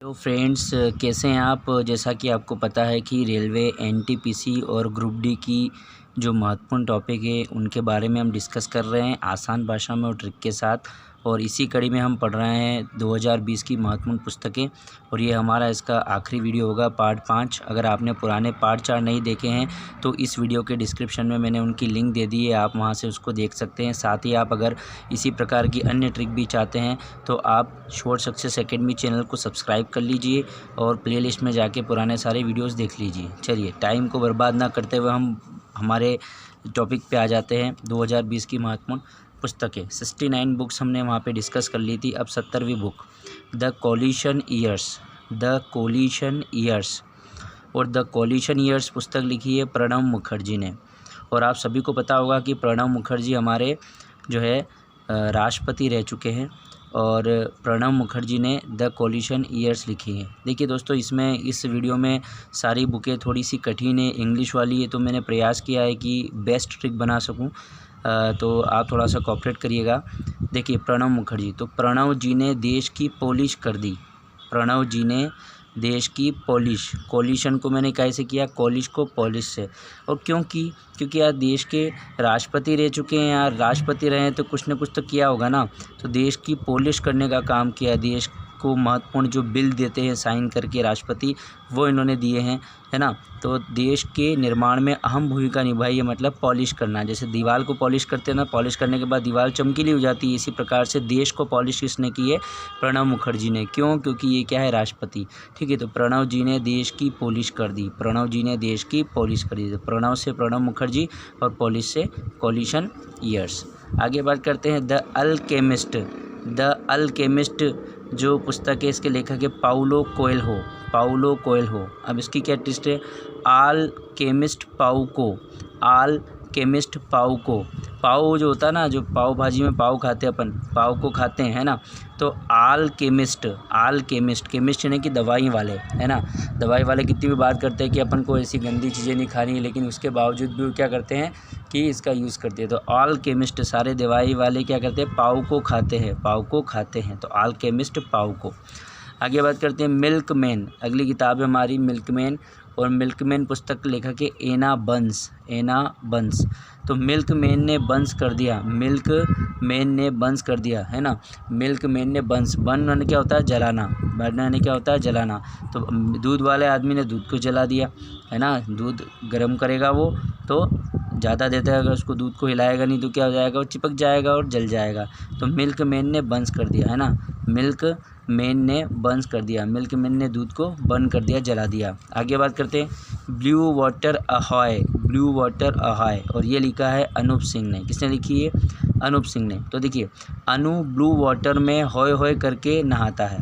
तो फ्रेंड्स, कैसे हैं आप। जैसा कि आपको पता है कि रेलवे एनटीपीसी और ग्रुप डी की जो महत्वपूर्ण टॉपिक है उनके बारे में हम डिस्कस कर रहे हैं आसान भाषा में और ट्रिक के साथ। और इसी कड़ी में हम पढ़ रहे हैं 2020 की महत्वपूर्ण पुस्तकें। और ये हमारा इसका आखिरी वीडियो होगा, पार्ट 5। अगर आपने पुराने पार्ट 4 नहीं देखे हैं तो इस वीडियो के डिस्क्रिप्शन में मैंने उनकी लिंक दे दी है, आप वहां से उसको देख सकते हैं। साथ ही आप अगर इसी प्रकार की अन्य ट्रिक भी चाहते हैं तो आप शॉर्ट सक्सेस एकेडमी चैनल को सब्सक्राइब कर लीजिए और प्लेलिस्ट में जाके पुराने सारे वीडियोस देख लीजिए। चलिए, टाइम को बर्बाद ना करते हुए हम हमारे टॉपिक पे आ जाते हैं। 2020 की महत्वपूर्ण पुस्तकें 69 बुक्स हमने वहाँ पे डिस्कस कर ली थी। अब 70वीं बुक द कोलिशन ईयर्स और द कोलिशन ईयर्स पुस्तक लिखी है प्रणब मुखर्जी ने। और आप सभी को पता होगा कि प्रणब मुखर्जी हमारे जो है राष्ट्रपति रह चुके हैं और प्रणब मुखर्जी ने द कोलिशन ईयर्स लिखी है। देखिए दोस्तों, इस वीडियो में सारी बुकें थोड़ी सी कठिन है, इंग्लिश वाली है, तो मैंने प्रयास किया है कि बेस्ट ट्रिक बना सकूं। तो आप थोड़ा सा कोऑपरेट करिएगा। देखिए, प्रणब मुखर्जी, तो प्रणब जी ने देश की पॉलिश कर दी। प्रणब जी ने देश की पॉलिश, कोलिशन को मैंने कैसे किया, कॉलिश को पॉलिश से। और क्योंकि यार देश के राष्ट्रपति रह चुके हैं, यार राष्ट्रपति रहे हैं तो कुछ न कुछ तो किया होगा ना। तो देश की पॉलिश करने का काम किया। देश को महत्वपूर्ण जो बिल देते हैं साइन करके राष्ट्रपति, वो इन्होंने दिए हैं, है ना। तो देश के निर्माण में अहम भूमिका निभाई है, मतलब पॉलिश करना। जैसे दीवार को पॉलिश करते हैं ना, पॉलिश करने के बाद दीवार चमकीली हो जाती है, इसी प्रकार से देश को पॉलिश किसने की है, प्रणब मुखर्जी ने। क्यों? क्योंकि ये क्या है, राष्ट्रपति। ठीक है, तो प्रणब जी ने देश की पॉलिश कर दी। प्रणब जी ने देश की पॉलिश कर दी। तो प्रणब से प्रणब मुखर्जी और पॉलिश से कोलिशन ईयर्स। आगे बात करते हैं द अल्केमिस्ट जो पुस्तक है, इसके लेखक है पाउलो कोएल्हो। अब इसकी क्या ट्विस्ट है, अल्केमिस्ट पाउ जो होता है ना, जो पाव भाजी में पाव खाते हैं अपन, पाव को खाते हैं, है ना। तो केमिस्ट यानी कि दवाई वाले, है ना। दवाई वाले कितनी भी बात करते हैं कि अपन को ऐसी गंदी चीज़ें नहीं खानी है, लेकिन उसके बावजूद भी वो क्या करते हैं कि इसका यूज़ करते हैं। तो केमिस्ट, सारे दवाई वाले क्या करते हैं, पाव को खाते हैं। तो केमिस्ट पाव को। आगे बात करते हैं मिल्कमैन। अगली किताब है हमारी मिल्कमैन। और मिल्कमैन पुस्तक के लेखक है एना बंस। तो मिल्कमैन ने बंस कर दिया, है ना। मिल्कमैन ने बन माने क्या होता है, जलाना। तो दूध वाले आदमी ने दूध को जला दिया, है ना। दूध गर्म करेगा वो तो ज़्यादा देता है, अगर उसको दूध को हिलाएगा नहीं तो क्या हो जाएगा, वो चिपक जाएगा और जल जाएगा। तो मिल्कमैन ने बंस कर दिया, है ना। मिल्कमैन ने दूध को बंद कर दिया, जला दिया। आगे बात करते हैं ब्लू वाटर अहॉय। और ये लिखा है अनूप सिंह ने। किसने लिखी है, अनूप सिंह ने। तो देखिए, अनु ब्लू वाटर में होय करके नहाता है।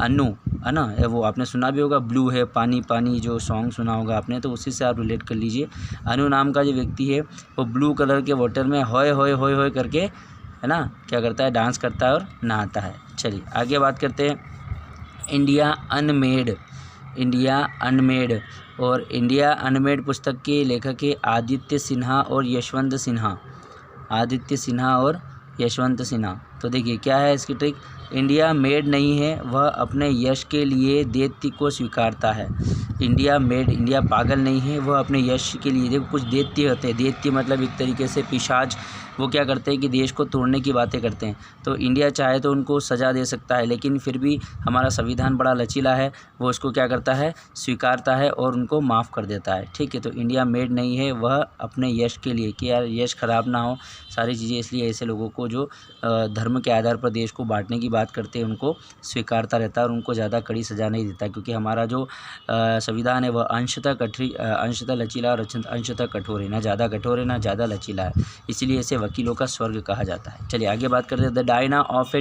अनु, है ना, वो आपने सुना भी होगा, ब्लू है पानी, जो सॉन्ग सुना होगा आपने, तो उसी से आप रिलेट कर लीजिए। अनु नाम का जो व्यक्ति है वो ब्लू कलर के वाटर में होय करके, है ना, क्या करता है, डांस करता है और नहाता है। चलिए आगे बात करते हैं इंडिया अनमेड पुस्तक के लेखक है आदित्य सिन्हा और यशवंत सिन्हा। तो देखिए क्या है इसकी ट्रिक, इंडिया मेड नहीं है, वह अपने यश के लिए दैत्य को स्वीकारता है। इंडिया पागल नहीं है, वह अपने यश के लिए, देखो कुछ दैत्य होते हैं, दैत्य मतलब एक तरीके से पिशाच, वो क्या करते हैं कि देश को तोड़ने की बातें करते हैं। तो इंडिया चाहे तो उनको सज़ा दे सकता है, लेकिन फिर भी हमारा संविधान बड़ा लचीला है, वो उसको क्या करता है, स्वीकारता है और उनको माफ़ कर देता है। ठीक है, तो इंडिया मेड नहीं है, वह अपने यश के लिए, कि यार यश खराब ना हो, सारी चीज़ें, इसलिए ऐसे लोगों को जो धर्म के आधार पर देश को बांटने की बात करते हैं उनको स्वीकारता रहता है और उनको ज़्यादा कड़ी सज़ा नहीं देता, क्योंकि हमारा जो संविधान है वह अंशतः लचीला और अंशतः कठोर है, ना ज़्यादा कठोर है ना ज़्यादा लचीला है, इसीलिए इसे वकीलों का स्वर्ग कहा जाता है। चलिए आगे बात करते हैं the diary of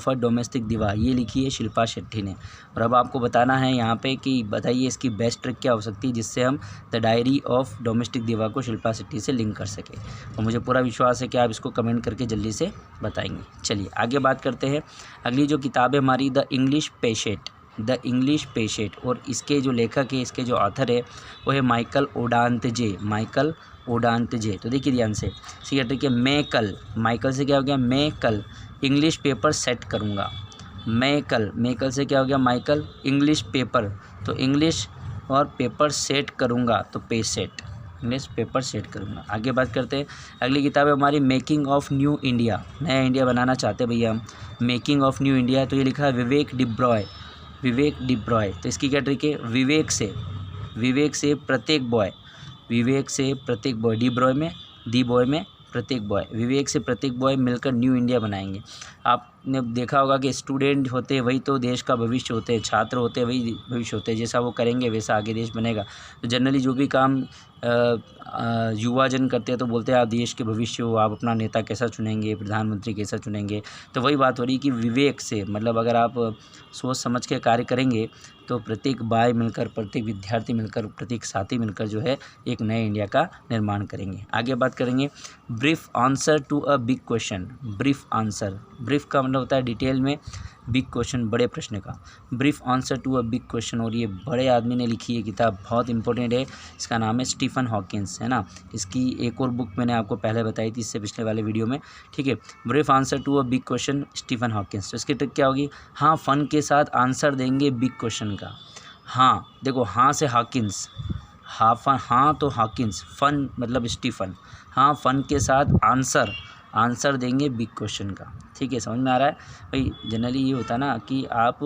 a domestic दिवा। ये लिखी है शिल्पा शेट्टी ने। और अब आपको बताना है यहाँ पे कि बताइए इसकी बेस्ट ट्रिक क्या हो सकती है जिससे हम द डायरी ऑफ डोमेस्टिक दिवा को शिल्पा शेट्टी से लिंक कर सकें। तो मुझे पूरा विश्वास है कि आप इसको कमेंट करके जल्दी से बताएंगे। चलिए आगे बात करते हैं, अगली जो किताब है हमारी द इंग्लिश पेशेंट। और इसके जो लेखक है, इसके जो ऑथर है वो है माइकल ओडांतजे। तो देखिए ध्यान से, ठीक है, माइकल से क्या हो गया, मैं कल, इंग्लिश पेपर सेट करूँगा। मैं कल से क्या हो गया माइकल, इंग्लिश पेपर, तो इंग्लिश और पेपर सेट करूँगा तो पे सेट, इंग्लिश पेपर सेट करूँगा। आगे बात करते हैं, अगली किताब है हमारी मेकिंग ऑफ न्यू इंडिया, नया इंडिया बनाना चाहते हैं भैया हम, मेकिंग ऑफ न्यू इंडिया। तो ये लिखा है विवेक डिब्रॉय। तो इसकी क्या ट्रिक है, विवेक से प्रत्येक बॉय, डी बॉय में प्रत्येक बॉय, विवेक से प्रत्येक बॉय मिलकर न्यू इंडिया बनाएंगे। आपने देखा होगा कि स्टूडेंट होते हैं वही तो देश का भविष्य होते हैं, छात्र होते हैं वही भविष्य होते हैं, जैसा वो करेंगे वैसा आगे देश बनेगा। तो जनरली जो भी काम युवा जन करते हैं तो बोलते हैं आप देश के भविष्य हो, आप अपना नेता कैसा चुनेंगे, प्रधानमंत्री कैसा चुनेंगे। तो वही बात हो रही कि विवेक से, मतलब अगर आप सोच समझ के कार्य करेंगे तो प्रत्येक बाय मिलकर, प्रत्येक विद्यार्थी मिलकर, प्रत्येक साथी मिलकर जो है एक नए इंडिया का निर्माण करेंगे। आगे बात करेंगे brief answer to a big question. Brief का मतलब होता है डिटेल में, बिग क्वेश्चन बड़े प्रश्न का, brief answer to a big question. और ये बड़े आदमी ने लिखी है किताब, बहुत इंपॉर्टेंट है, इसका नाम है स्टीफन हॉकिंस, है ना। इसकी एक और बुक मैंने आपको पहले बताई थी इससे पिछले वाले वीडियो में, ठीक है। Brief answer to a big question, Stephen Hawkins. तो इसकी ट्रिक क्या होगी, हाँ फन के साथ आंसर देंगे बिग क्वेश्चन का। हाँ देखो, हाँ से हॉकिंस, हाँ तो हॉकिंस, फन मतलब स्टीफन, हाँ फन के साथ आंसर देंगे बिग क्वेश्चन का, ठीक है। समझ में आ रहा है भाई। जनरली ये होता है ना कि आप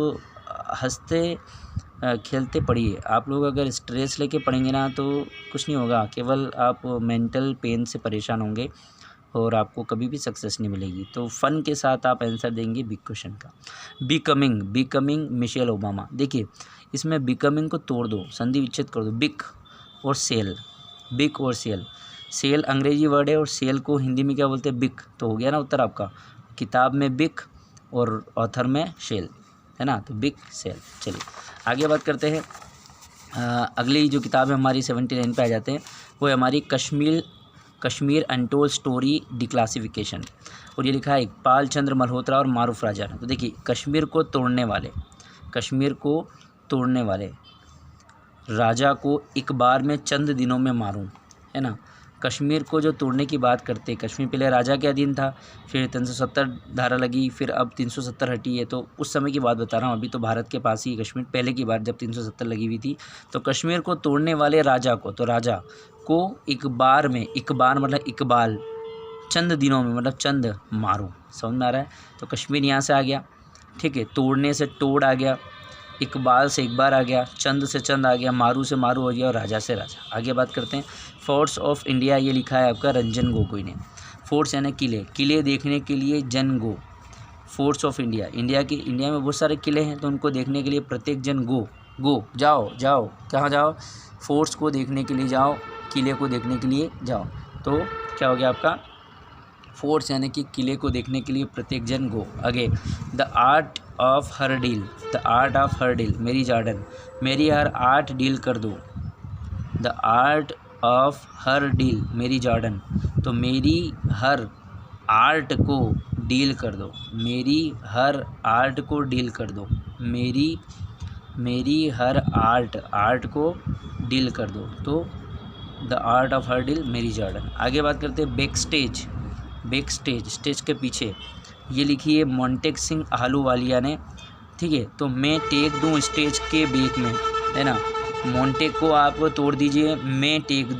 हंसते खेलते पढ़िए, आप लोग अगर स्ट्रेस लेके पढ़ेंगे ना तो कुछ नहीं होगा, केवल आप मेंटल पेन से परेशान होंगे और आपको कभी भी सक्सेस नहीं मिलेगी। तो फ़न के साथ आप आंसर देंगे बिग क्वेश्चन का। Becoming Michelle Obama. देखिए इसमें बिकमिंग को तोड़ दो, संधि विच्छेद कर दो, बिग और सेल। सेल अंग्रेजी वर्ड है और सेल को हिंदी में क्या बोलते हैं, बिग। तो हो गया ना उत्तर आपका, किताब में बिग और ऑथर में शेल, है ना, तो बिग सेल। चलिए आगे बात करते हैं। अगली जो किताब है हमारी 79 पे आ जाते हैं, वो है हमारी कश्मीर अनटोल्ड स्टोरी डिक्लासिफिकेशन। और ये लिखा है इकबाल चंद्र मल्होत्रा और मारूफ राजा ने। तो देखिए कश्मीर को तोड़ने वाले राजा को एक बार में चंद दिनों में मारूं, है ना। कश्मीर को जो तोड़ने की बात करते हैं, कश्मीर पहले राजा के अधीन था, फिर 370 धारा लगी, फिर अब 370 हटी है। तो उस समय की बात बता रहा हूँ, अभी तो भारत के पास ही कश्मीर, पहले की बात जब 370 लगी हुई थी। तो कश्मीर को तोड़ने वाले राजा को एक बार में, इकबार मतलब इकबाल, चंद दिनों में मतलब चंद मारूं। समझ में आ रहा है। तो कश्मीर यहाँ से आ गया, ठीक है, तोड़ने से तोड़ आ गया, इकबाल से इकबार आ गया, चंद से चंद आ गया, मारू से मारू हो गया और राजा से राजा। आगे बात करते हैं फोर्ट्स ऑफ इंडिया। ये लिखा है आपका रंजन गोगोई ने। फोर्ट्स यानी किले देखने के लिए जन गो, फोर्ट्स ऑफ इंडिया। इंडिया में बहुत सारे किले हैं, तो उनको देखने के लिए प्रत्येक जन गो जाओ कहाँ जाओ, फोर्ट्स को देखने के लिए जाओ, किले को देखने के लिए जाओ। तो क्या हो गया आपका, फोर्ट्स यानी कि किले को देखने के लिए प्रत्येक जन गो। आगे the art of her deal, मेरी जॉर्डन, मेरी हर आर्ट डील कर दो। The art of her deal, मेरी जॉर्डन, तो मेरी हर आर्ट को डील कर दो, मेरी हर आर्ट को डील कर दो, मेरी हर आर्ट को डील कर दो। तो the art of her deal, मेरी जॉर्डन। आगे बात करते हैं बैक स्टेज के पीछे। ये लिखी है मोंटेक सिंह आहलूवालिया ने, ठीक है। तो मैं टेक दूँ स्टेज के बेक में, है ना, मोंटेक को आप तोड़ दीजिए, मैं टेक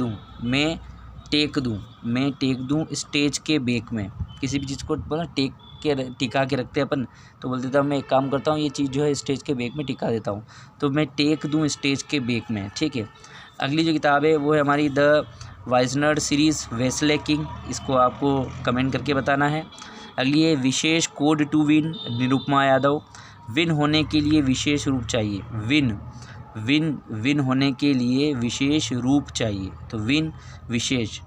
दूँ स्टेज के बेक में। किसी भी चीज़ को बोला टिका के रखते हैं अपन, तो बोल देता हूँ मैं एक काम करता हूँ, ये चीज़ जो है स्टेज के बेक में टिका देता हूँ, तो मैं टेक दूँ स्टेज के बेक में, ठीक है। अगली जो किताब है वो है हमारी द वाइजनर सीरीज़ वेस्ले किंग। इसको आपको कमेंट करके बताना है। अगली है विशेष code to win, Nirupama Yadav. Win होने के लिए विशेष रूप चाहिए, विन होने के लिए विशेष रूप चाहिए, तो विन विशेष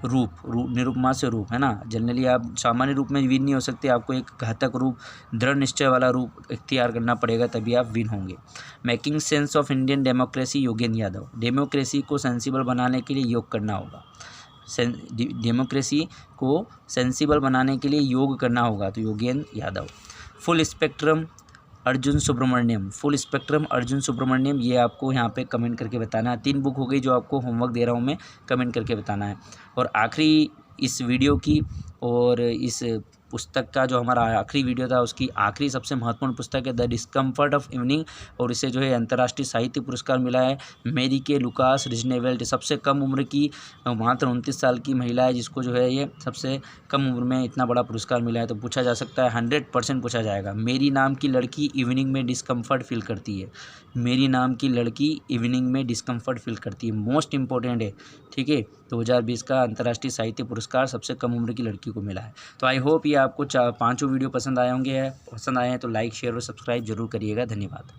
रूप, निरुपमा से रूप, है ना। जनरली आप सामान्य रूप में विन नहीं हो सकते, आपको एक घातक रूप, दृढ़ निश्चय वाला रूप इख्तियार करना पड़ेगा, तभी आप विन होंगे। Making sense of Indian democracy, Yogendra Yadav. Democracy को सेंसिबल बनाने के लिए योग करना होगा, डेमोक्रेसी को सेंसिबल बनाने के लिए योग करना होगा, तो योगेंद्र यादव। फुल स्पेक्ट्रम अर्जुन सुब्रमण्यम, ये आपको यहाँ पे कमेंट करके बताना है। 3 बुक हो गई जो आपको होमवर्क दे रहा हूँ मैं, कमेंट करके बताना है। और आखिरी इस वीडियो की और इस पुस्तक का जो हमारा आखिरी वीडियो था उसकी आखिरी सबसे महत्वपूर्ण पुस्तक है द डिस्कम्फर्ट ऑफ इवनिंग, और इसे जो है अंतर्राष्ट्रीय साहित्य पुरस्कार मिला है। मेरी के लुकास रिजनेवेल्ट सबसे कम उम्र की मात्र 29 साल की महिला है जिसको जो है ये सबसे कम उम्र में इतना बड़ा पुरस्कार मिला है। तो पूछा जा सकता है, 100% पूछा जाएगा, मेरी नाम की लड़की इवनिंग में डिस्कम्फर्ट फील करती है। मेरी नाम की लड़की इवनिंग में डिस्कम्फर्ट फील करती है, मोस्ट इंपॉर्टेंट है, ठीक है। 2020 का अंतर्राष्ट्रीय साहित्य पुरस्कार सबसे कम उम्र की लड़की को मिला है। तो आई होप ये आपको 5 वीडियो पसंद आए होंगे। पसंद आए हैं तो लाइक शेयर और सब्सक्राइब जरूर करिएगा। धन्यवाद।